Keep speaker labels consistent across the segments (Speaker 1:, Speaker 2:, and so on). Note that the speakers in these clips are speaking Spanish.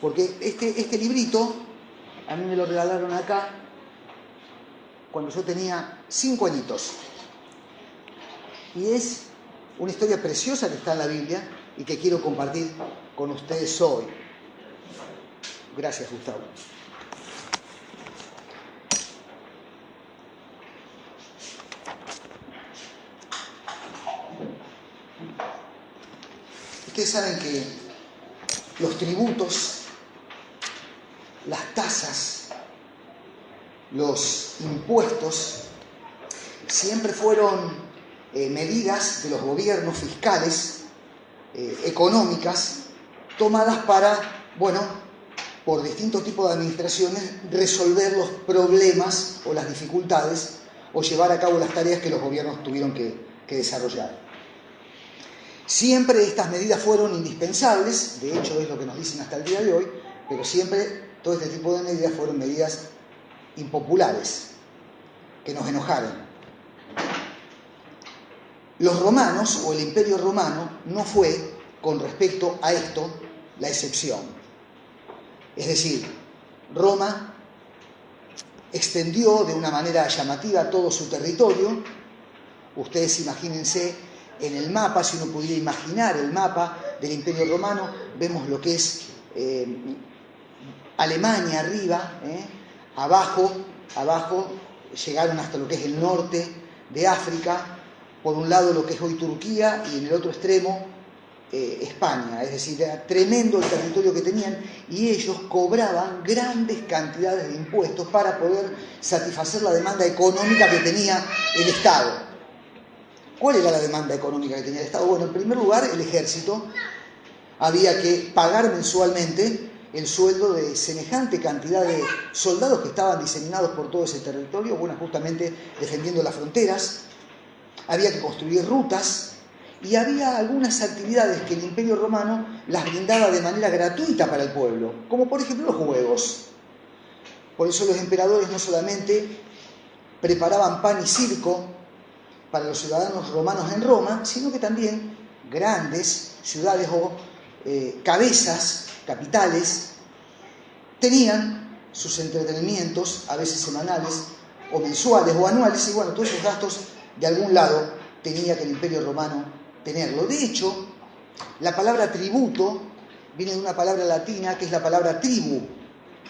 Speaker 1: Porque este librito, a mí me lo regalaron acá cuando yo tenía 5 añitos. Y es una historia preciosa que está en la Biblia y que quiero compartir con ustedes hoy. Gracias, Gustavo. Ustedes saben que los tributos, las tasas, los impuestos, siempre fueron medidas de los gobiernos fiscales, económicas, tomadas para, por distintos tipos de administraciones, resolver los problemas o las dificultades o llevar a cabo las tareas que los gobiernos tuvieron que desarrollar. Siempre estas medidas fueron indispensables, de hecho es lo que nos dicen hasta el día de hoy, pero siempre todo este tipo de medidas fueron medidas impopulares, que nos enojaron. Los romanos, o el Imperio Romano, no fue, con respecto a esto, la excepción. Es decir, Roma extendió de una manera llamativa todo su territorio. Ustedes imagínense en el mapa, si uno pudiera imaginar el mapa del Imperio Romano, vemos lo que es Alemania arriba, abajo llegaron hasta lo que es el norte de África, por un lado lo que es hoy Turquía y en el otro extremo España, es decir, era tremendo el territorio que tenían y ellos cobraban grandes cantidades de impuestos para poder satisfacer la demanda económica que tenía el Estado. ¿Cuál era la demanda económica que tenía el Estado? Bueno, en primer lugar, el ejército. Había que pagar mensualmente el sueldo de semejante cantidad de soldados que estaban diseminados por todo ese territorio, justamente defendiendo las fronteras. Había que construir rutas y había algunas actividades que el Imperio Romano las brindaba de manera gratuita para el pueblo, como por ejemplo los juegos. Por eso los emperadores no solamente preparaban pan y circo para los ciudadanos romanos en Roma, sino que también grandes ciudades o cabezas, capitales, tenían sus entretenimientos, a veces semanales, o mensuales, o anuales, y todos esos gastos de algún lado tenía que el Imperio Romano tenerlo. De hecho, la palabra tributo viene de una palabra latina que es la palabra tribu.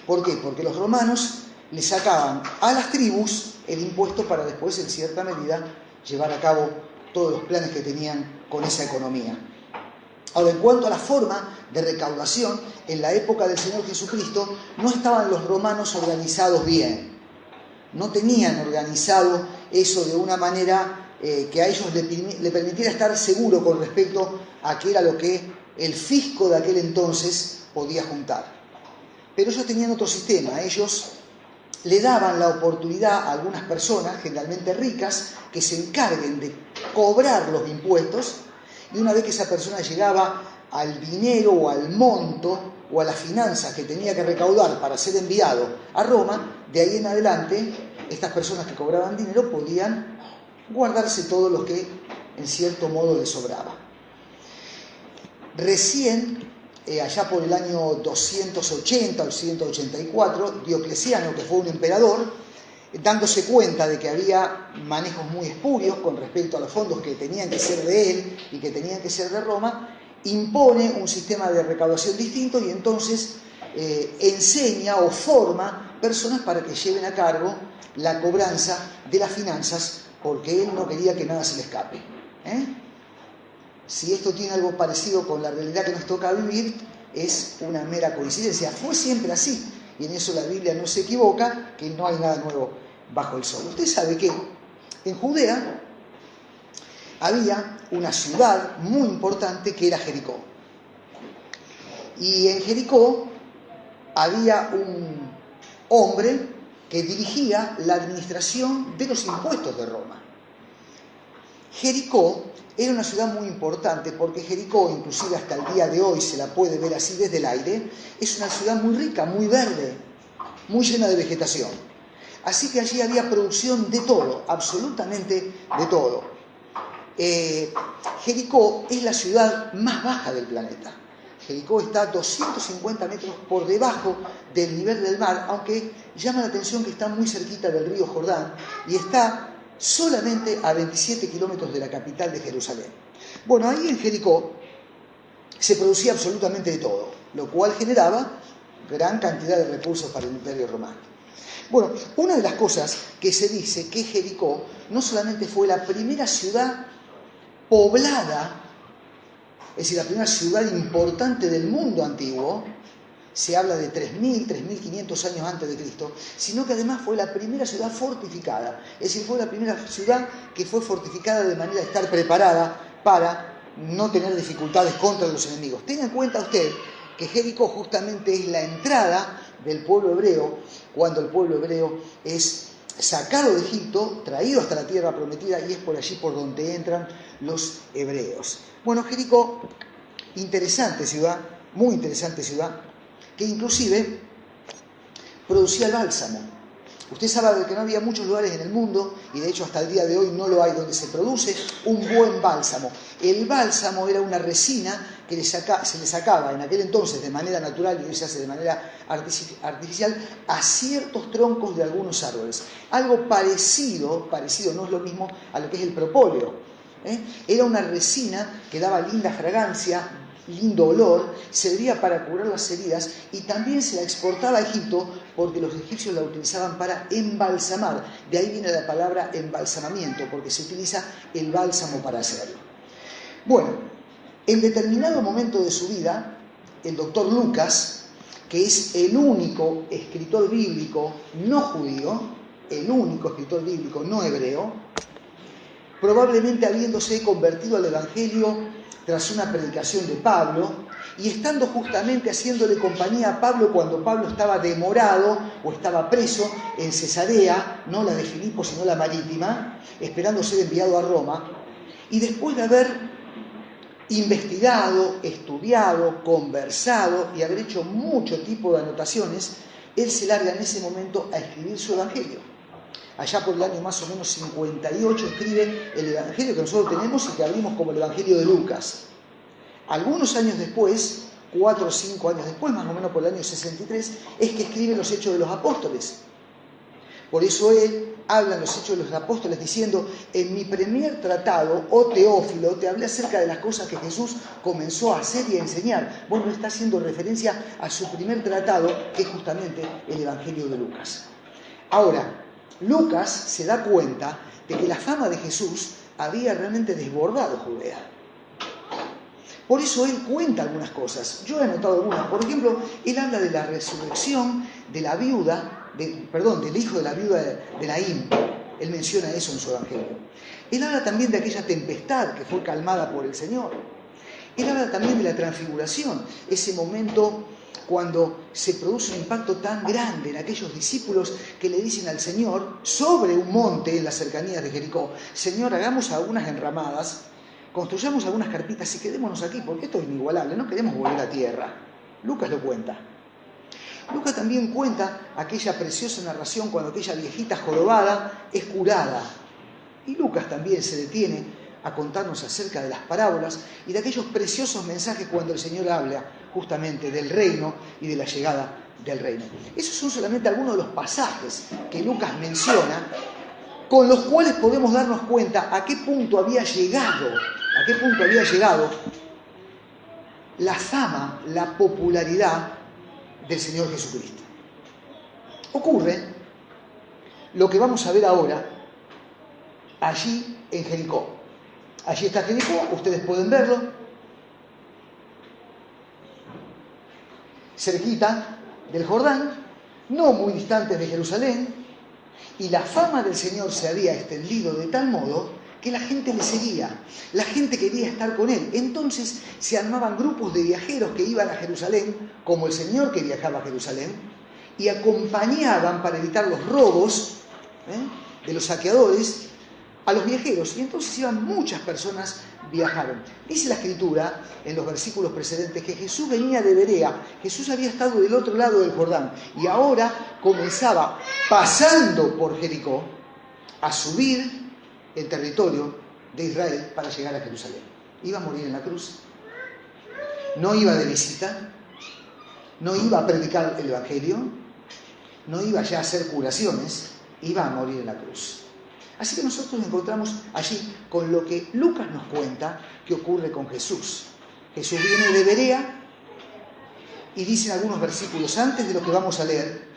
Speaker 1: ¿Por qué? Porque los romanos le sacaban a las tribus el impuesto para después, en cierta medida, llevar a cabo todos los planes que tenían con esa economía. Ahora, en cuanto a la forma de recaudación, en la época del Señor Jesucristo no estaban los romanos organizados bien. No tenían organizado eso de una manera que a ellos le permitiera estar seguro con respecto a qué era lo que el fisco de aquel entonces podía juntar. Pero ellos tenían otro sistema. Ellos le daban la oportunidad a algunas personas, generalmente ricas, que se encarguen de cobrar los impuestos, y una vez que esa persona llegaba al dinero o al monto o a las finanzas que tenía que recaudar para ser enviado a Roma, de ahí en adelante estas personas que cobraban dinero podían guardarse todo lo que en cierto modo les sobraba. Recién, allá por el año 280 o 184, Diocleciano, que fue un emperador, dándose cuenta de que había manejos muy espurios con respecto a los fondos que tenían que ser de él y que tenían que ser de Roma, impone un sistema de recaudación distinto y entonces enseña o forma personas para que lleven a cargo la cobranza de las finanzas, porque él no quería que nada se le escape. Si esto tiene algo parecido con la realidad que nos toca vivir, es una mera coincidencia. Fue siempre así, y en eso la Biblia no se equivoca, que no hay nada nuevo bajo el sol. Usted sabe que en Judea había una ciudad muy importante que era Jericó. Y en Jericó había un hombre que dirigía la administración de los impuestos de Roma. Jericó era una ciudad muy importante porque Jericó, inclusive hasta el día de hoy se la puede ver así desde el aire, es una ciudad muy rica, muy verde, muy llena de vegetación. Así que allí había producción de todo, absolutamente de todo. Jericó es la ciudad más baja del planeta. Jericó está 250 metros por debajo del nivel del mar, aunque llama la atención que está muy cerquita del río Jordán y está solamente a 27 kilómetros de la capital de Jerusalén. Bueno, ahí en Jericó se producía absolutamente de todo, lo cual generaba gran cantidad de recursos para el Imperio Romano. Bueno, una de las cosas que se dice que Jericó no solamente fue la primera ciudad poblada, es decir, la primera ciudad importante del mundo antiguo, se habla de 3.000, 3.500 años antes de Cristo, sino que además fue la primera ciudad fortificada, es decir, fue la primera ciudad que fue fortificada de manera de estar preparada para no tener dificultades contra los enemigos. Tenga en cuenta usted que Jericó justamente es la entrada del pueblo hebreo, cuando el pueblo hebreo es sacado de Egipto, traído hasta la tierra prometida, y es por allí por donde entran los hebreos. Bueno, Jericó, interesante ciudad, muy interesante ciudad, que inclusive producía el bálsamo. Usted sabe que no había muchos lugares en el mundo, y de hecho hasta el día de hoy no lo hay, donde se produce un buen bálsamo. El bálsamo era una resina que se le sacaba en aquel entonces de manera natural, y hoy se hace de manera artificial, a ciertos troncos de algunos árboles. Algo parecido, no es lo mismo a lo que es el propóleo. Era una resina que daba linda fragancia, lindo olor, servía para curar las heridas y también se la exportaba a Egipto porque los egipcios la utilizaban para embalsamar. De ahí viene la palabra embalsamamiento, porque se utiliza el bálsamo para hacerlo. Bueno, en determinado momento de su vida, el doctor Lucas, que es el único escritor bíblico no judío, el único escritor bíblico no hebreo, probablemente habiéndose convertido al Evangelio tras una predicación de Pablo, y estando justamente haciéndole compañía a Pablo cuando Pablo estaba demorado o estaba preso en Cesarea, no la de Filipo sino la marítima, esperando ser enviado a Roma, y después de haber investigado, estudiado, conversado y haber hecho mucho tipo de anotaciones, él se larga en ese momento a escribir su Evangelio. Allá por el año más o menos 58 escribe el Evangelio que nosotros tenemos y que abrimos como el Evangelio de Lucas. Algunos años después, 4 o 5 años después, más o menos por el año 63, es que escribe los Hechos de los Apóstoles. Por eso él habla en los Hechos de los Apóstoles diciendo: en mi primer tratado, oh Teófilo, te hablé acerca de las cosas que Jesús comenzó a hacer y a enseñar. Bueno, está haciendo referencia a su primer tratado, que es justamente el Evangelio de Lucas. Ahora, Lucas se da cuenta de que la fama de Jesús había realmente desbordado Judea. Por eso él cuenta algunas cosas. Yo he anotado algunas. Por ejemplo, él habla de la resurrección de la viuda, del hijo de la viuda de Naín. Él menciona eso en su evangelio. Él habla también de aquella tempestad que fue calmada por el Señor. Él habla también de la transfiguración, ese momento cuando se produce un impacto tan grande en aquellos discípulos que le dicen al Señor, sobre un monte en las cercanías de Jericó: Señor, hagamos algunas enramadas, construyamos algunas carpitas y quedémonos aquí, porque esto es inigualable, no queremos volver a tierra. Lucas lo cuenta. Lucas también cuenta aquella preciosa narración cuando aquella viejita jorobada es curada. Y Lucas también se detiene a contarnos acerca de las parábolas y de aquellos preciosos mensajes cuando el Señor habla justamente del reino y de la llegada del reino. Esos son solamente algunos de los pasajes que Lucas menciona, con los cuales podemos darnos cuenta a qué punto había llegado la fama, la popularidad del Señor Jesucristo. Ocurre lo que vamos a ver ahora allí en Jericó. Allí está Jericó, ustedes pueden verlo, cerquita del Jordán, no muy distantes de Jerusalén, y la fama del Señor se había extendido de tal modo que la gente le seguía, la gente quería estar con él. Entonces se armaban grupos de viajeros que iban a Jerusalén, como el Señor que viajaba a Jerusalén, y acompañaban para evitar los robos de los saqueadores a los viajeros, y entonces iban muchas personas, viajaron. Dice la Escritura, en los versículos precedentes, que Jesús venía de Berea. Jesús había estado del otro lado del Jordán, y ahora comenzaba, pasando por Jericó, a subir el territorio de Israel para llegar a Jerusalén. Iba a morir en la cruz, no iba de visita, no iba a predicar el Evangelio, no iba ya a hacer curaciones, iba a morir en la cruz. Así que nosotros nos encontramos allí con lo que Lucas nos cuenta que ocurre con Jesús. Jesús viene de Berea y dice algunos versículos antes de lo que vamos a leer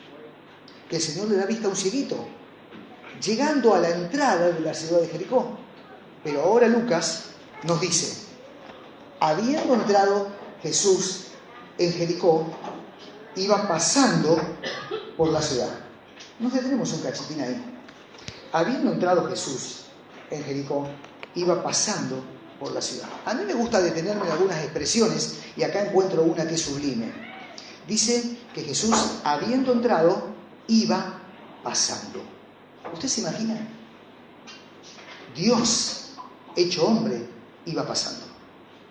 Speaker 1: que el Señor le da vista a un cieguito, llegando a la entrada de la ciudad de Jericó. Pero ahora Lucas nos dice: habiendo entrado Jesús en Jericó, iba pasando por la ciudad. Nos detenemos un cachitín ahí. Habiendo entrado Jesús en Jericó, iba pasando por la ciudad. A mí me gusta detenerme en algunas expresiones y acá encuentro una que es sublime. Dice que Jesús, habiendo entrado, iba pasando. ¿Usted se imagina? Dios, hecho hombre, iba pasando.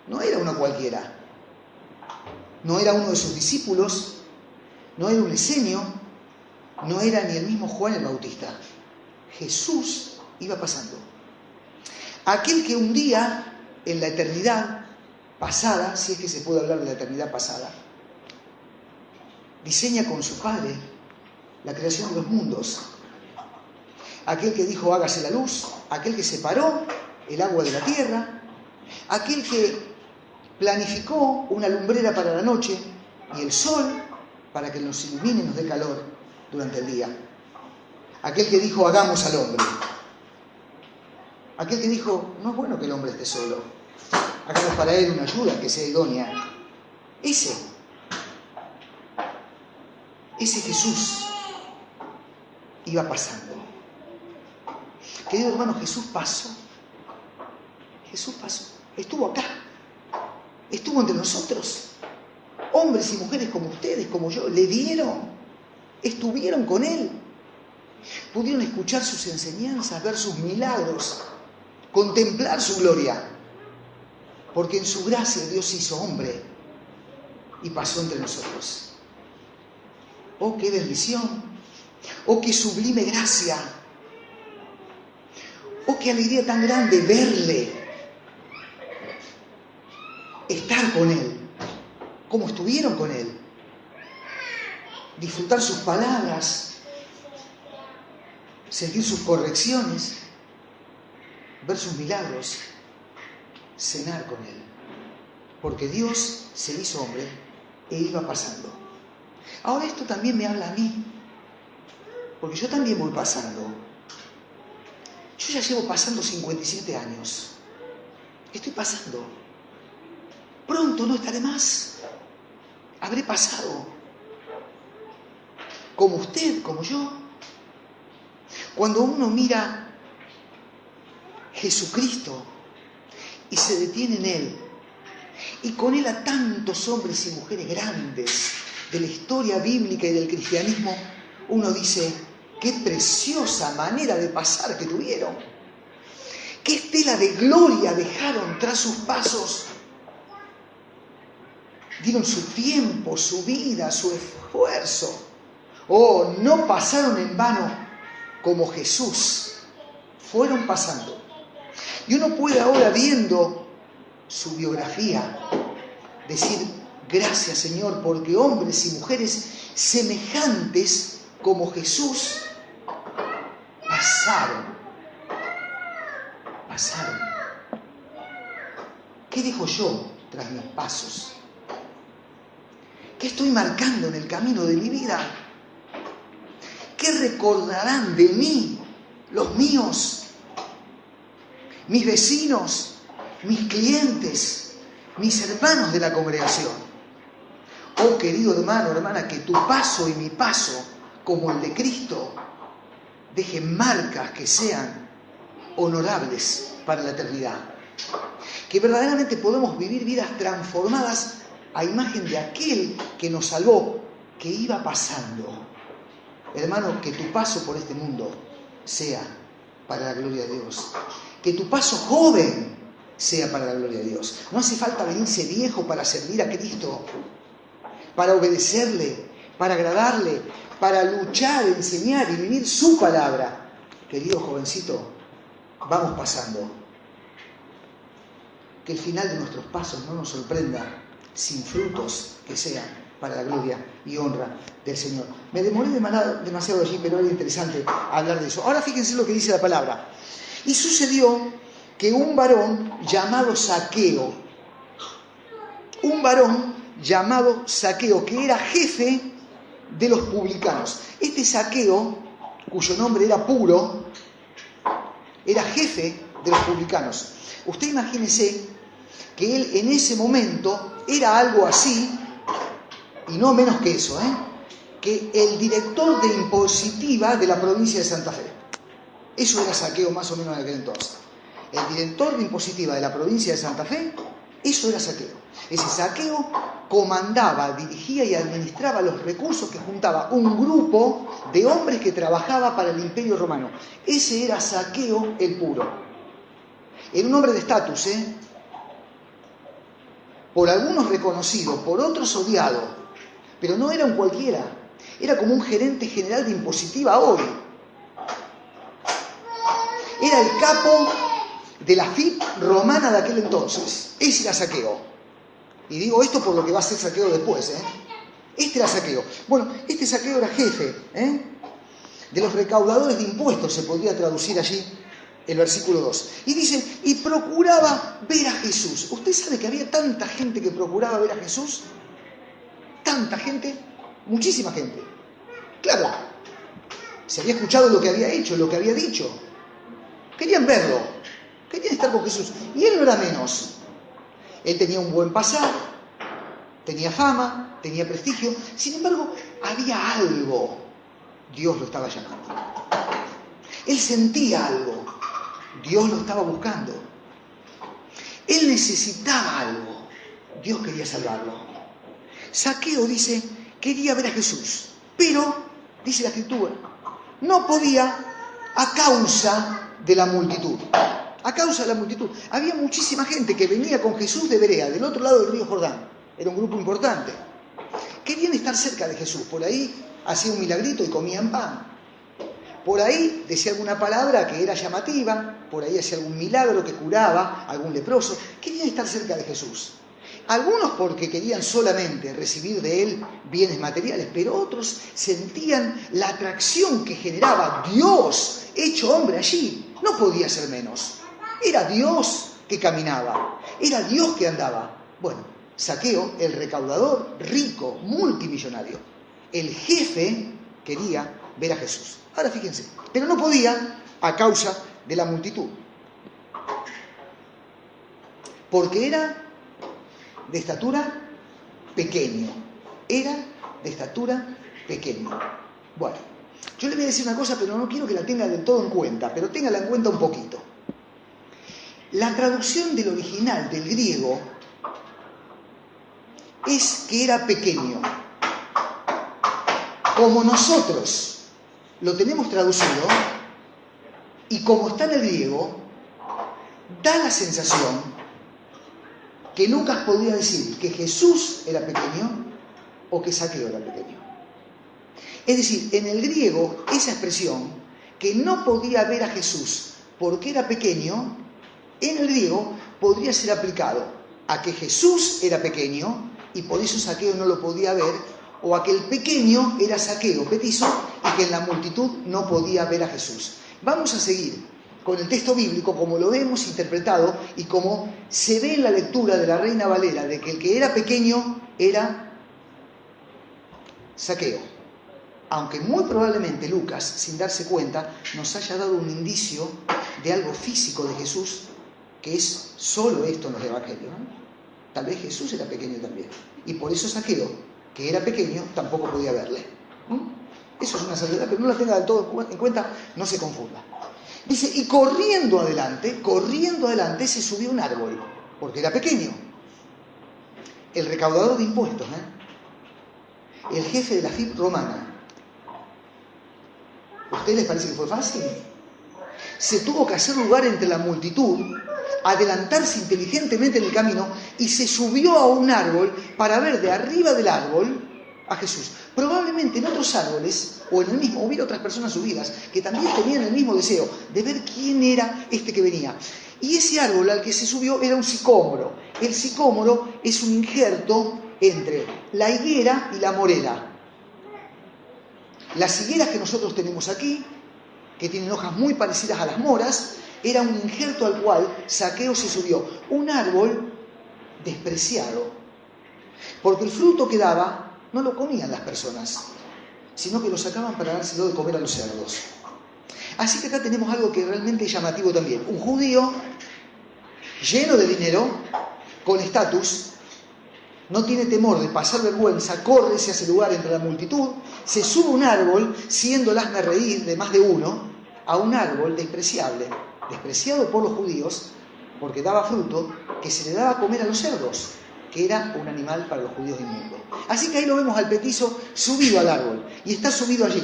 Speaker 1: No era uno cualquiera. No era uno de sus discípulos, no era un esenios, no era ni el mismo Juan el Bautista. Jesús iba pasando. Aquel que un día, en la eternidad pasada, si es que se puede hablar de la eternidad pasada, diseña con su Padre la creación de los mundos. Aquel que dijo hágase la luz, aquel que separó el agua de la tierra, aquel que planificó una lumbrera para la noche y el sol para que nos ilumine y nos dé calor durante el día. Aquel que dijo hagamos al hombre. Aquel que dijo no es bueno que el hombre esté solo, hagamos para él una ayuda que sea idónea. Ese Jesús iba pasando. Querido hermano, Jesús pasó. Estuvo acá, estuvo entre nosotros. Hombres y mujeres como ustedes, como yo, le vieron, estuvieron con él. Pudieron escuchar sus enseñanzas, ver sus milagros, contemplar su gloria, porque en su gracia Dios se hizo hombre y pasó entre nosotros. ¡Oh, qué bendición! ¡Oh, qué sublime gracia! ¡Oh, qué alegría tan grande verle! Estar con Él, como estuvieron con Él. Disfrutar sus palabras, seguir sus correcciones, ver sus milagros, cenar con Él. Porque Dios se hizo hombre e iba pasando. Ahora esto también me habla a mí, porque yo también voy pasando. Yo ya llevo pasando 57 años. Estoy pasando. pronto no estaré más. Habré pasado. Como usted, como yo. Cuando uno mira Jesucristo y se detiene en Él, y con Él a tantos hombres y mujeres grandes de la historia bíblica y del cristianismo, uno dice, qué preciosa manera de pasar que tuvieron. Qué estela de gloria dejaron tras sus pasos. Dieron su tiempo, su vida, su esfuerzo. Oh, no pasaron en vano como Jesús. Fueron pasando. Y uno puede ahora, viendo su biografía, decir, gracias Señor, porque hombres y mujeres semejantes como Jesús pasaron. ¿Qué dejo yo tras mis pasos? ¿Qué estoy marcando en el camino de mi vida? ¿Qué recordarán de mí los míos, mis vecinos, mis clientes, mis hermanos de la congregación? Oh querido hermano, hermana, que tu paso y mi paso, como el de Cristo, dejen marcas que sean honorables para la eternidad. Que verdaderamente podemos vivir vidas transformadas a imagen de aquel que nos salvó, que iba pasando. Hermano, que tu paso por este mundo sea para la gloria de Dios. Que tu paso joven sea para la gloria de Dios. No hace falta venirse viejo para servir a Cristo, para obedecerle, para agradarle, para luchar, enseñar y vivir su palabra. Querido jovencito, vamos pasando. Que el final de nuestros pasos no nos sorprenda sin frutos que sean para la gloria y honra del Señor. Me demoré demasiado allí, pero era interesante hablar de eso. Ahora fíjense lo que dice la palabra. Y sucedió que un varón llamado Zaqueo, que era jefe de los publicanos. Este Zaqueo, cuyo nombre era Puro, era jefe de los publicanos. Usted imagínese que él en ese momento era algo así, y no menos que eso, que el director de impositiva de la provincia de Santa Fe. Eso era Zaqueo más o menos en aquel entonces. El director de impositiva de la provincia de Santa Fe, eso era Zaqueo. Ese Zaqueo comandaba, dirigía y administraba los recursos que juntaba un grupo de hombres que trabajaba para el Imperio Romano. Ese era Zaqueo el Puro. Era un hombre de estatus, por algunos reconocido, por otros odiado, pero no era un cualquiera, era como un gerente general de impositiva hoy. Era el capo de la FIP romana de aquel entonces. Ese era Zaqueo. Y digo esto por lo que va a ser Zaqueo después. Este era Zaqueo. Bueno, este Zaqueo era jefe de los recaudadores de impuestos, se podría traducir allí el versículo 2. Y dice, y procuraba ver a Jesús. ¿Usted sabe que había tanta gente que procuraba ver a Jesús? Tanta gente, muchísima gente. Claro, se había escuchado lo que había hecho, lo que había dicho. Querían verlo, querían estar con Jesús. Y él no era menos. Él tenía un buen pasar, tenía fama, tenía prestigio. Sin embargo, había algo. Dios lo estaba llamando. Él sentía algo. Dios lo estaba buscando. Él necesitaba algo. Dios quería salvarlo. Zaqueo dice, quería ver a Jesús, pero, dice la Escritura, no podía a causa de la multitud. A causa de la multitud. Había muchísima gente que venía con Jesús de Berea, del otro lado del río Jordán. Era un grupo importante. Querían estar cerca de Jesús. Por ahí hacía un milagrito y comían pan. Por ahí decía alguna palabra que era llamativa. Por ahí hacía algún milagro que curaba a algún leproso. Querían estar cerca de Jesús. Algunos porque querían solamente recibir de él bienes materiales, pero otros sentían la atracción que generaba Dios hecho hombre allí. No podía ser menos. Era Dios que caminaba, era Dios que andaba. Bueno, Zaqueo, el recaudador, rico, multimillonario, el jefe, quería ver a Jesús. Ahora fíjense, pero no podía a causa de la multitud. Porque era de estatura pequeño. Era de estatura pequeño. Bueno, yo le voy a decir una cosa, pero no quiero que la tenga del todo en cuenta, pero téngala en cuenta un poquito. La traducción del original del griego es que era pequeño. Como nosotros lo tenemos traducido, y como está en el griego, da la sensación que Lucas podría decir que Jesús era pequeño o que Zaqueo era pequeño. Es decir, en el griego, esa expresión, que no podía ver a Jesús porque era pequeño, en el griego podría ser aplicado a que Jesús era pequeño y por eso Zaqueo no lo podía ver, o a que el pequeño era Zaqueo, petizo, y que en la multitud no podía ver a Jesús. Vamos a seguir con el texto bíblico como lo hemos interpretado y como se ve en la lectura de la Reina Valera, de que el que era pequeño era Zaqueo. Aunque muy probablemente Lucas, sin darse cuenta, nos haya dado un indicio de algo físico de Jesús, que es solo esto en los evangelios, ¿no? Tal vez Jesús era pequeño también, y por eso Zaqueo, que era pequeño, tampoco podía verle. Eso es una salvedad, pero no la tenga del todo en cuenta, no se confunda. Dice, y corriendo adelante, se subió a un árbol, porque era pequeño. El recaudador de impuestos, el jefe de la FIP romana. ¿A ustedes les parece que fue fácil? Se tuvo que hacer lugar entre la multitud, adelantarse inteligentemente en el camino, y se subió a un árbol para ver de arriba del árbol a Jesús. Probablemente en otros árboles, o en el mismo, hubiera otras personas subidas, que también tenían el mismo deseo de ver quién era este que venía. Y ese árbol al que se subió era un sicómoro. El sicómoro es un injerto entre la higuera y la morela. Las higueras que nosotros tenemos aquí, que tienen hojas muy parecidas a las moras, era un injerto al cual Zaqueo se subió. Un árbol despreciado, porque el fruto que daba no lo comían las personas, sino que lo sacaban para dárselo de comer a los cerdos. Así que acá tenemos algo que realmente es llamativo también. Un judío lleno de dinero, con estatus, no tiene temor de pasar vergüenza, corre hacia ese lugar entre la multitud, se sube a un árbol, siendo el hazme reír de más de uno, a un árbol despreciable, despreciado por los judíos, porque daba fruto que se le daba a comer a los cerdos, que era un animal para los judíos inmundo. Así que ahí lo vemos al petizo subido al árbol, y está subido allí.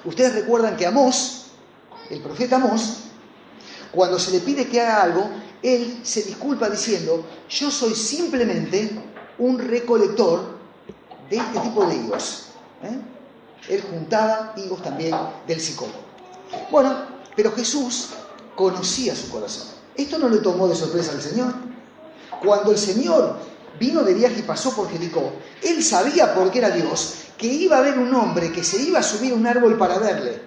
Speaker 1: Ustedes recuerdan que Amós, el profeta Amós, cuando se le pide que haga algo, él se disculpa diciendo, yo soy simplemente un recolector de este tipo de higos. Él juntaba higos también del sicómoro. Bueno, pero Jesús conocía su corazón. Esto no le tomó de sorpresa al Señor. Cuando el Señor vino de viaje y pasó por Jericó, él sabía, porque era Dios, que iba a haber un hombre que se iba a subir a un árbol para verle.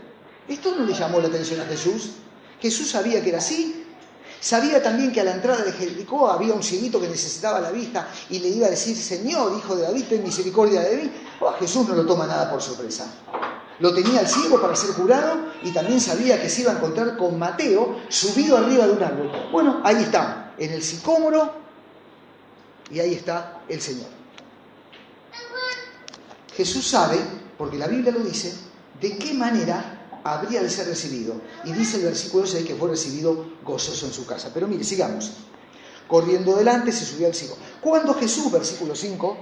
Speaker 1: Esto no le llamó la atención a Jesús. Jesús sabía que era así. Sabía también que a la entrada de Jericó había un cieguito que necesitaba la vista y le iba a decir, Señor, hijo de David, ten misericordia de mí. A Jesús no lo toma nada por sorpresa. Lo tenía el ciego para ser curado y también sabía que se iba a encontrar con Mateo subido arriba de un árbol. Bueno, ahí está, en el sicómoro, y ahí está el Señor. Jesús sabe, porque la Biblia lo dice, de qué manera habría de ser recibido. Y dice el versículo 6 que fue recibido gozoso en su casa. Pero mire, sigamos. Corriendo delante se subió al ciego. Cuando Jesús, versículo 5,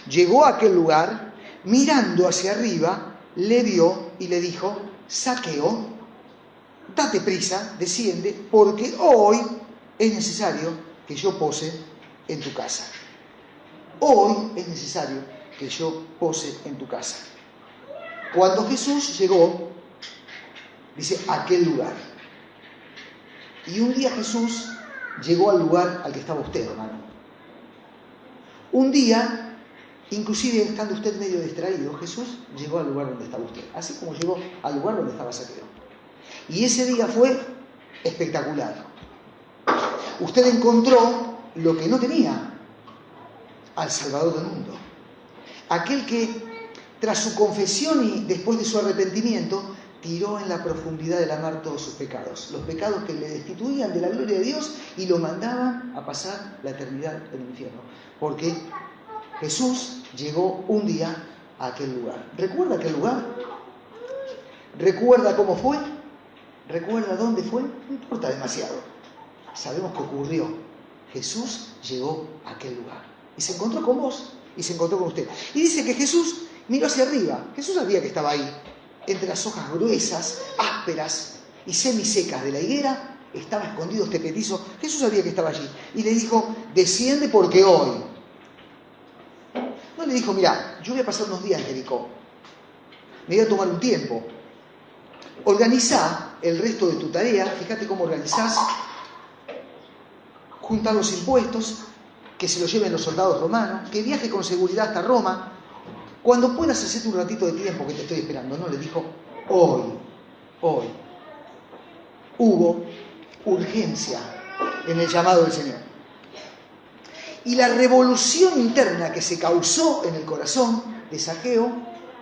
Speaker 1: llegó a aquel lugar, mirando hacia arriba, le vio y le dijo, Zaqueo, date prisa, desciende, porque hoy es necesario que yo pose en tu casa. Hoy es necesario que yo pose en tu casa. Cuando Jesús llegó, dice, a aquel lugar. Y un día Jesús llegó al lugar al que estaba usted, hermano. Un día, inclusive estando usted medio distraído, Jesús llegó al lugar donde estaba usted. Así como llegó al lugar donde estaba Zaqueo. Y ese día fue espectacular. Usted encontró lo que no tenía, al Salvador del mundo. Aquel que, tras su confesión y después de su arrepentimiento, tiró en la profundidad de la mar todos sus pecados, los pecados que le destituían de la gloria de Dios y lo mandaban a pasar la eternidad en el infierno. Porque Jesús llegó un día a aquel lugar. ¿Recuerda aquel lugar? ¿Recuerda cómo fue? ¿Recuerda dónde fue? No importa demasiado. Sabemos que ocurrió. Jesús llegó a aquel lugar y se encontró con vos y se encontró con usted. Y dice que Jesús miró hacia arriba. Jesús sabía que estaba ahí. Entre las hojas gruesas, ásperas y semisecas de la higuera estaba escondido este petizo. Jesús sabía que estaba allí y le dijo: desciende porque hoy. No le dijo: mira, yo voy a pasar unos días en Jericó, me voy a tomar un tiempo, organizá el resto de tu tarea. Fíjate cómo organizás: juntar los impuestos, que se los lleven los soldados romanos, que viaje con seguridad hasta Roma. Cuando puedas, hacerte un ratito de tiempo que te estoy esperando. No, le dijo: hoy. Hubo urgencia en el llamado del Señor. Y la revolución interna que se causó en el corazón de Zaqueo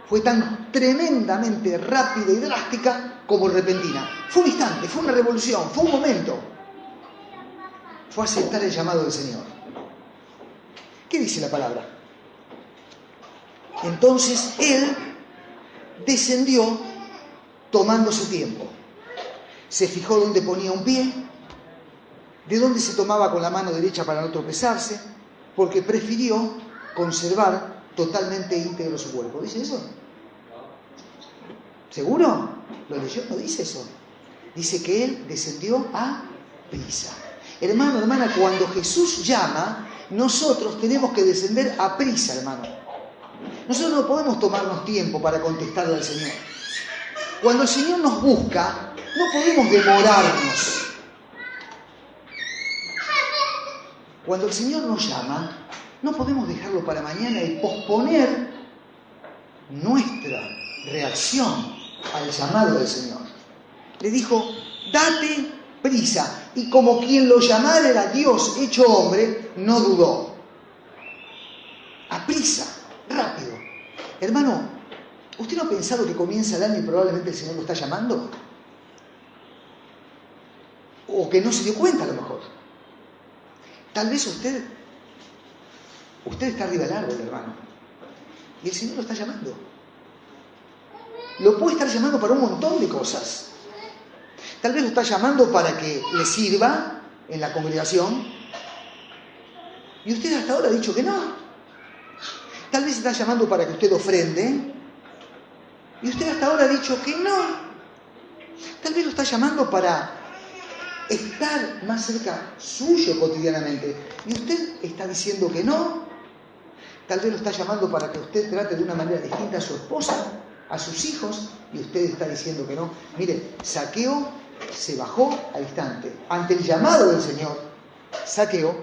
Speaker 1: fue tan tremendamente rápida y drástica como repentina. Fue un instante, fue una revolución, fue un momento. Fue aceptar el llamado del Señor. ¿Qué dice la palabra? Entonces él descendió tomando su tiempo. Se fijó dónde ponía un pie, de dónde se tomaba con la mano derecha para no tropezarse, porque prefirió conservar totalmente íntegro su cuerpo. ¿Dice eso? ¿Seguro? ¿Lo leyó? No dice eso. Dice que él descendió a prisa. Hermano, hermana, cuando Jesús llama, nosotros tenemos que descender a prisa, hermano. Nosotros no podemos tomarnos tiempo para contestarle al Señor. Cuando el Señor nos busca, no podemos demorarnos. Cuando el Señor nos llama, no podemos dejarlo para mañana y posponer nuestra reacción al llamado del Señor. Le dijo: date prisa. Y como quien lo llamara era Dios hecho hombre, no dudó. A prisa, rápido. Hermano, ¿usted no ha pensado que comienza el año y probablemente el Señor lo está llamando? O que no se dio cuenta a lo mejor. Tal vez usted está arriba del árbol, hermano, y el Señor lo está llamando. Lo puede estar llamando para un montón de cosas. Tal vez lo está llamando para que le sirva en la congregación, y usted hasta ahora ha dicho que no. Tal vez está llamando para que usted ofrende, y usted hasta ahora ha dicho que no. Tal vez lo está llamando para estar más cerca suyo cotidianamente, y usted está diciendo que no. Tal vez lo está llamando para que usted trate de una manera distinta a su esposa, a sus hijos, y usted está diciendo que no. Mire, Zaqueo se bajó al instante. Ante el llamado del Señor, Zaqueo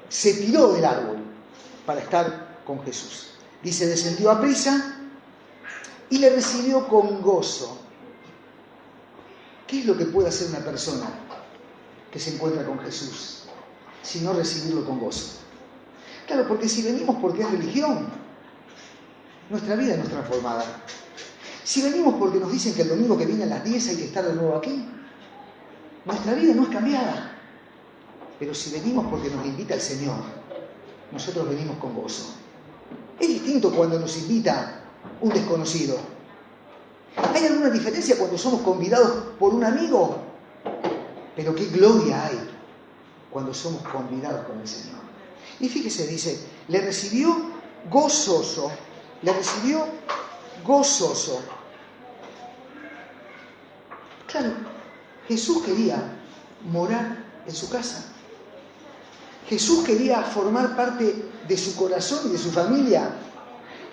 Speaker 1: se tiró del árbol para estar con Jesús. Dice: descendió a prisa y le recibió con gozo. ¿Qué es lo que puede hacer una persona que se encuentra con Jesús si no recibirlo con gozo? Claro, porque si venimos porque es religión, nuestra vida no es transformada. Si venimos porque nos dicen que el domingo que viene a las 10 hay que estar de nuevo aquí, nuestra vida no es cambiada. Pero si venimos porque nos invita el Señor, nosotros venimos con gozo. Es distinto cuando nos invita un desconocido. ¿Hay alguna diferencia cuando somos convidados por un amigo? Pero qué gloria hay cuando somos convidados con el Señor. Y fíjese, dice, le recibió gozoso. Le recibió gozoso. Claro, Jesús quería morar en su casa. Jesús quería formar parte de su corazón y de su familia.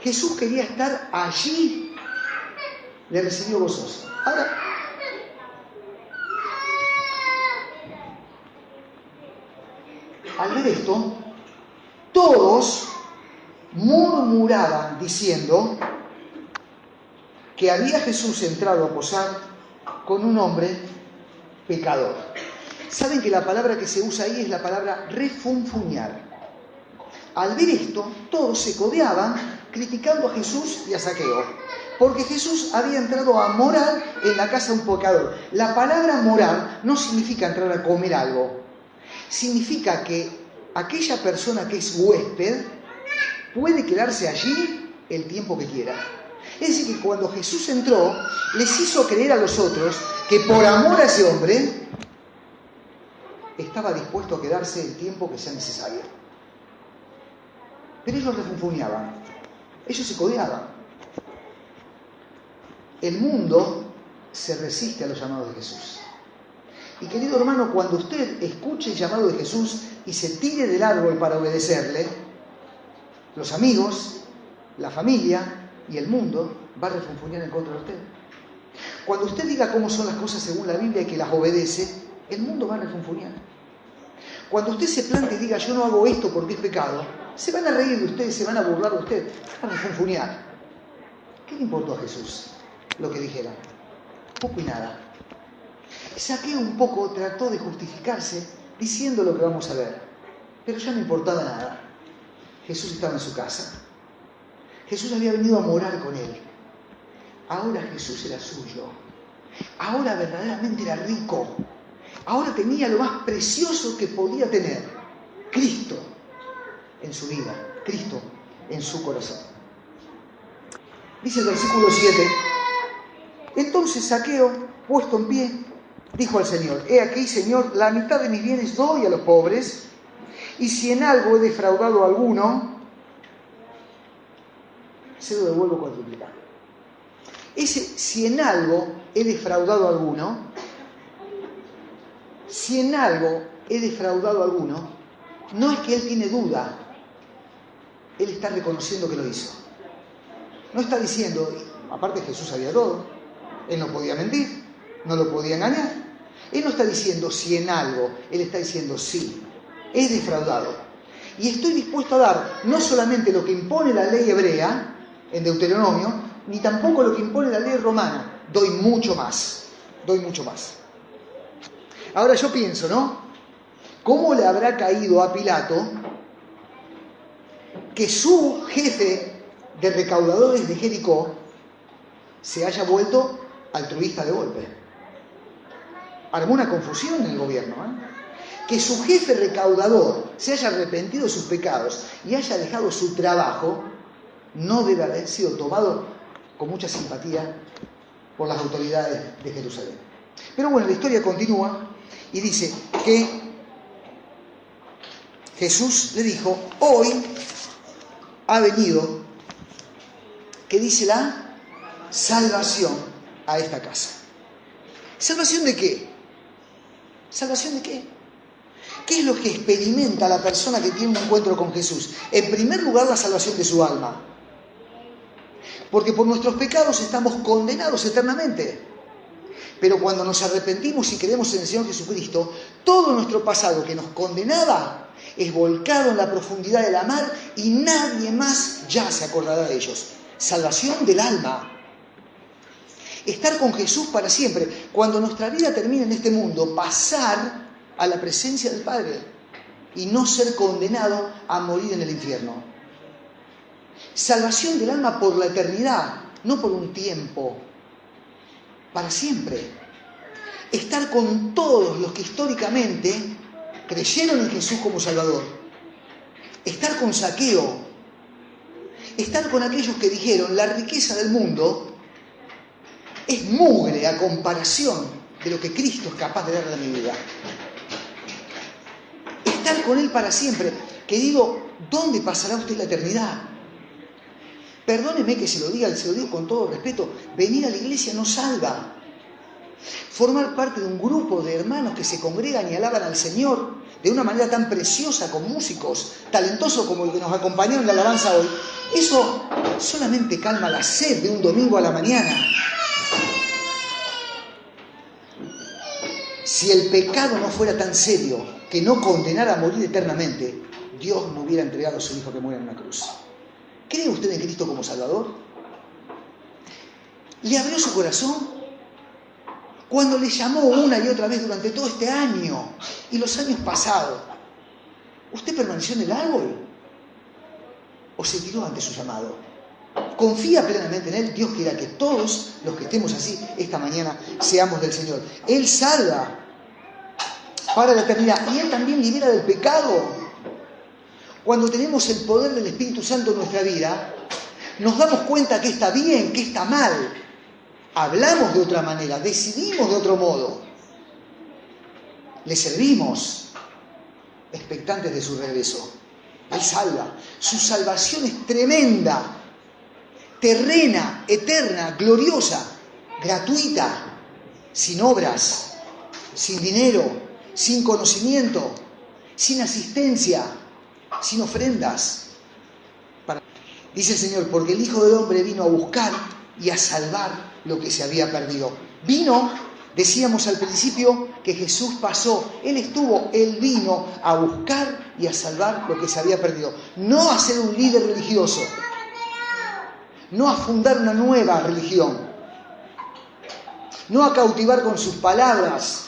Speaker 1: Jesús quería estar allí. Le recibió gozoso. Ahora, al ver esto, todos murmuraban diciendo que había Jesús entrado a posar con un hombre pecador. Saben que la palabra que se usa ahí es la palabra refunfuñar. Al ver esto, todos se codeaban criticando a Jesús y a Zaqueo. Porque Jesús había entrado a morar en la casa de un pecador. La palabra morar no significa entrar a comer algo. Significa que aquella persona que es huésped puede quedarse allí el tiempo que quiera. Es decir, que cuando Jesús entró, les hizo creer a los otros que por amor a ese hombre estaba dispuesto a quedarse el tiempo que sea necesario. Pero ellos refunfuñaban, ellos se codeaban. El mundo se resiste a los llamados de Jesús. Y querido hermano, cuando usted escuche el llamado de Jesús y se tire del árbol para obedecerle, los amigos, la familia y el mundo va a refunfuñar en contra de usted. Cuando usted diga cómo son las cosas según la Biblia y que las obedece, el mundo va a refunfuñar. Cuando usted se plante y diga yo no hago esto porque es pecado, se van a reír de usted, se van a burlar de usted, van a refunfuñar. ¿Qué le importó a Jesús lo que dijera? Poco y nada. Zaqueo un poco trató de justificarse diciendo lo que vamos a ver, pero ya no importaba nada. Jesús estaba en su casa. Jesús había venido a morar con él. Ahora Jesús era suyo. Ahora verdaderamente era rico. Ahora tenía lo más precioso que podía tener: Cristo en su vida, Cristo en su corazón. Dice el versículo 7: entonces Zaqueo, puesto en pie, dijo al Señor: he aquí, Señor, la mitad de mis bienes doy a los pobres, y si en algo he defraudado a alguno, se lo devuelvo cuadruplicado. Ese si en algo he defraudado a alguno, si en algo he defraudado a alguno, no es que él tiene duda, él está reconociendo que lo hizo. No está diciendo, aparte Jesús sabía todo, él no podía mentir, no lo podía engañar. Él no está diciendo si en algo, él está diciendo sí, he defraudado. Y estoy dispuesto a dar no solamente lo que impone la ley hebrea en Deuteronomio, ni tampoco lo que impone la ley romana. Doy mucho más, doy mucho más. Ahora yo pienso, ¿no? ¿Cómo le habrá caído a Pilato que su jefe de recaudadores de Jericó se haya vuelto altruista de golpe? Armó una confusión en el gobierno, ¿eh? Que su jefe recaudador se haya arrepentido de sus pecados y haya dejado su trabajo no debe haber sido tomado con mucha simpatía por las autoridades de Jerusalén. Pero bueno, la historia continúa y dice que Jesús le dijo: hoy ha venido, que dice la salvación a esta casa. ¿Salvación de qué? ¿Salvación de qué? ¿Qué es lo que experimenta la persona que tiene un encuentro con Jesús? En primer lugar, la salvación de su alma. Porque por nuestros pecados estamos condenados eternamente. Pero cuando nos arrepentimos y creemos en el Señor Jesucristo, todo nuestro pasado que nos condenaba es volcado en la profundidad de la mar y nadie más ya se acordará de ellos. Salvación del alma. Estar con Jesús para siempre. Cuando nuestra vida termine en este mundo, pasar a la presencia del Padre y no ser condenado a morir en el infierno. Salvación del alma por la eternidad, no por un tiempo, para siempre. Estar con todos los que históricamente creyeron en Jesús como Salvador. Estar con Zaqueo. Estar con aquellos que dijeron: la riqueza del mundo es mugre a comparación de lo que Cristo es capaz de darle a mi vida. Estar con Él para siempre. Querido, ¿dónde pasará usted la eternidad? Perdóneme que se lo diga con todo respeto, venir a la iglesia no salva. Formar parte de un grupo de hermanos que se congregan y alaban al Señor de una manera tan preciosa, con músicos talentosos como el que nos acompañaron en la alabanza hoy, eso solamente calma la sed de un domingo a la mañana. Si el pecado no fuera tan serio que no condenara a morir eternamente, Dios no hubiera entregado a su Hijo que muera en una cruz. ¿Cree usted en Cristo como Salvador? ¿Le abrió su corazón? Cuando le llamó una y otra vez durante todo este año y los años pasados, ¿usted permaneció en el árbol? ¿O se tiró ante su llamado? confía plenamente en Él. Dios quiera que todos los que estemos así esta mañana seamos del Señor. Él salva para la eternidad y Él también libera del pecado. Cuando tenemos el poder del Espíritu Santo en nuestra vida, nos damos cuenta que está bien, que está mal. Hablamos de otra manera, decidimos de otro modo. Le servimos, expectantes de su regreso. Él salva. Su salvación es tremenda, terrena, eterna, gloriosa, gratuita, sin obras, sin dinero, sin conocimiento, sin asistencia, sin ofrendas. Dice el Señor, porque el Hijo del Hombre vino a buscar y a salvar lo que se había perdido. Vino, decíamos al principio, que Jesús pasó. Él vino a buscar y a salvar lo que se había perdido. No a ser un líder religioso, no a fundar una nueva religión, no a cautivar con sus palabras,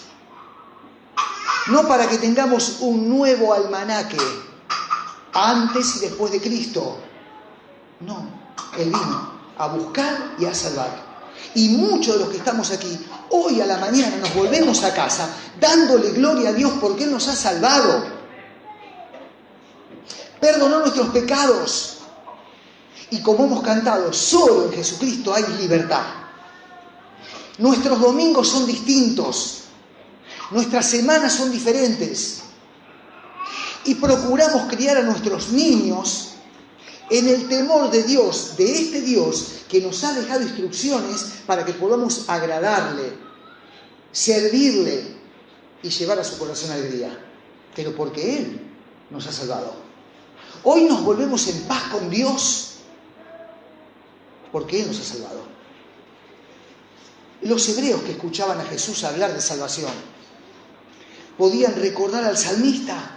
Speaker 1: no para que tengamos un nuevo almanaque antes y después de Cristo. No, Él vino a buscar y a salvar. Y muchos de los que estamos aquí, hoy a la mañana nos volvemos a casa dándole gloria a Dios porque Él nos ha salvado. Perdonó nuestros pecados. Y como hemos cantado, solo en Jesucristo hay libertad. Nuestros domingos son distintos. Nuestras semanas son diferentes. Y procuramos criar a nuestros niños en el temor de Dios, de este Dios que nos ha dejado instrucciones para que podamos agradarle, servirle y llevar a su corazón alegría. Pero porque Él nos ha salvado. Hoy nos volvemos en paz con Dios porque Él nos ha salvado. Los hebreos que escuchaban a Jesús hablar de salvación podían recordar al salmista.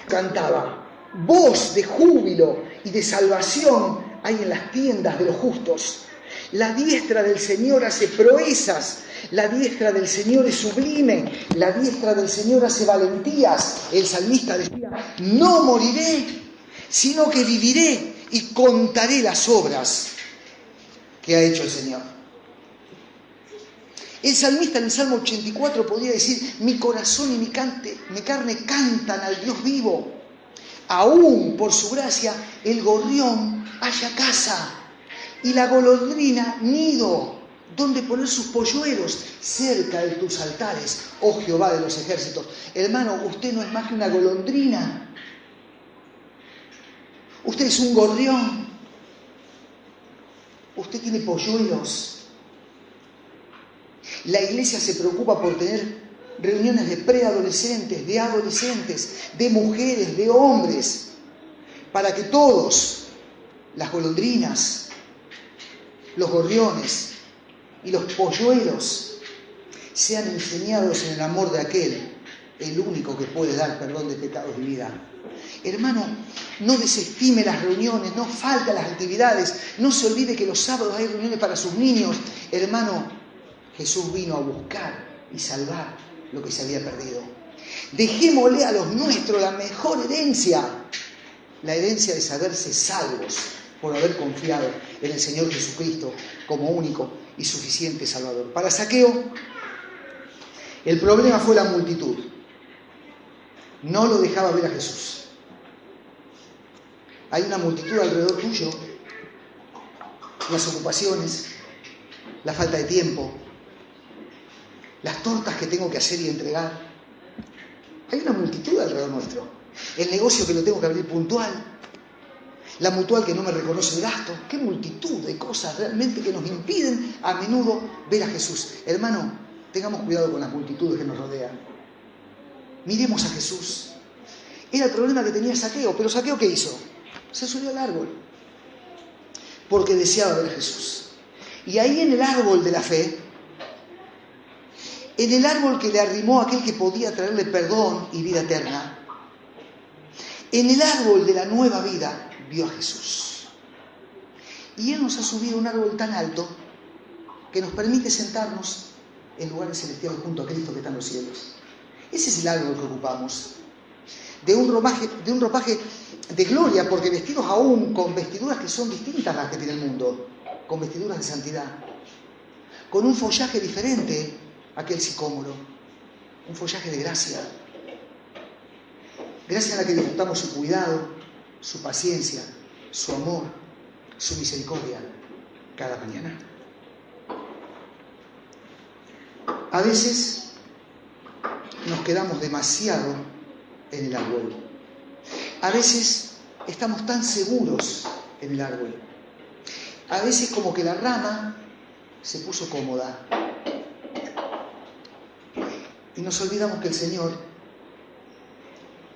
Speaker 1: Cantaba: voz de júbilo y de salvación hay en las tiendas de los justos. La diestra del Señor hace proezas, la diestra del Señor es sublime, la diestra del Señor hace valentías. El salmista decía: no moriré, sino que viviré y contaré las obras que ha hecho el Señor. El salmista en el Salmo 84 podía decir: mi corazón y mi carne cantan al Dios vivo. Aún por su gracia el gorrión halla casa y la golondrina nido donde poner sus polluelos cerca de tus altares, oh Jehová de los ejércitos. Hermano, usted no es más que una golondrina. Usted es un gorrión. Usted tiene polluelos. La iglesia se preocupa por tener reuniones de preadolescentes, de adolescentes, de mujeres, de hombres, para que todos, las golondrinas, los gorriones y los polluelos, sean enseñados en el amor de aquel, el único que puede dar perdón de pecados y vida. Hermano, no desestime las reuniones, no falte las actividades, no se olvide que los sábados hay reuniones para sus niños. Hermano, Jesús vino a buscar y salvar lo que se había perdido. Dejémosle a los nuestros la mejor herencia, la herencia de saberse salvos por haber confiado en el Señor Jesucristo como único y suficiente Salvador. Para Zaqueo, el problema fue la multitud. No lo dejaba ver a Jesús. Hay una multitud alrededor tuyo, las ocupaciones, la falta de tiempo, las tortas que tengo que hacer y entregar. Hay una multitud alrededor nuestro. El negocio que lo tengo que abrir puntual, la mutual que no me reconoce el gasto. Qué multitud de cosas realmente que nos impiden a menudo ver a Jesús. Hermano, tengamos cuidado con las multitudes que nos rodean. Miremos a Jesús. Era el problema que tenía Zaqueo, pero ¿Zaqueo qué hizo? Se subió al árbol porque deseaba ver a Jesús. Y ahí en el árbol de la fe, en el árbol que le arrimó aquel que podía traerle perdón y vida eterna, en el árbol de la nueva vida vio a Jesús. Y Él nos ha subido a un árbol tan alto que nos permite sentarnos en lugares celestiales junto a Cristo que está en los cielos. Ese es el árbol que ocupamos. De un ropaje de gloria, porque vestidos aún con vestiduras que son distintas a las que tiene el mundo, con vestiduras de santidad, con un follaje diferente a aquel sicómoro, un follaje de gracia. Gracia en la que disfrutamos su cuidado, su paciencia, su amor, su misericordia cada mañana. A veces nos quedamos demasiado en el árbol. A veces estamos tan seguros en el árbol. A veces como que la rama se puso cómoda. Y nos olvidamos que el Señor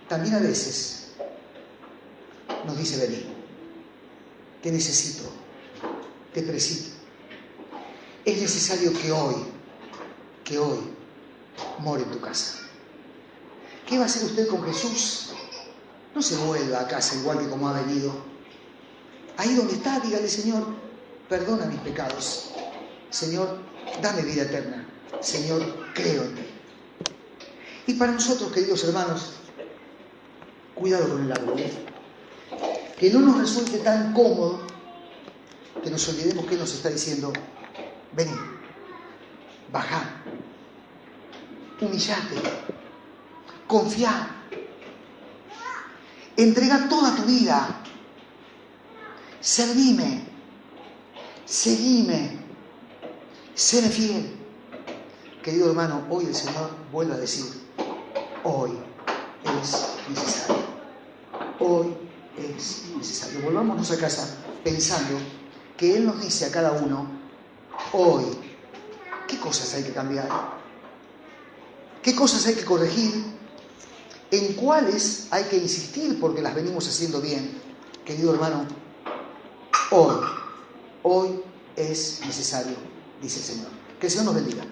Speaker 1: también a veces nos dice: vení, te necesito, te preciso. Es necesario que hoy more en tu casa. ¿Qué va a hacer usted con Jesús? No se vuelva a casa igual que como ha venido. Ahí donde está, dígale: Señor, perdona mis pecados. Señor, dame vida eterna. Señor, creo en ti. Y para nosotros, queridos hermanos, cuidado con el árbol. Que no nos resulte tan cómodo que nos olvidemos que Él nos está diciendo: vení, bajá, humillate, confiá, entrega toda tu vida, servime, seguime, séme fiel. Querido hermano, hoy el Señor vuelve a decir: hoy es necesario. Hoy es necesario. Volvámonos a casa pensando que Él nos dice a cada uno: hoy, ¿qué cosas hay que cambiar? ¿Qué cosas hay que corregir? ¿En cuáles hay que insistir porque las venimos haciendo bien? Querido hermano, hoy es necesario, dice el Señor. Que el Señor nos bendiga.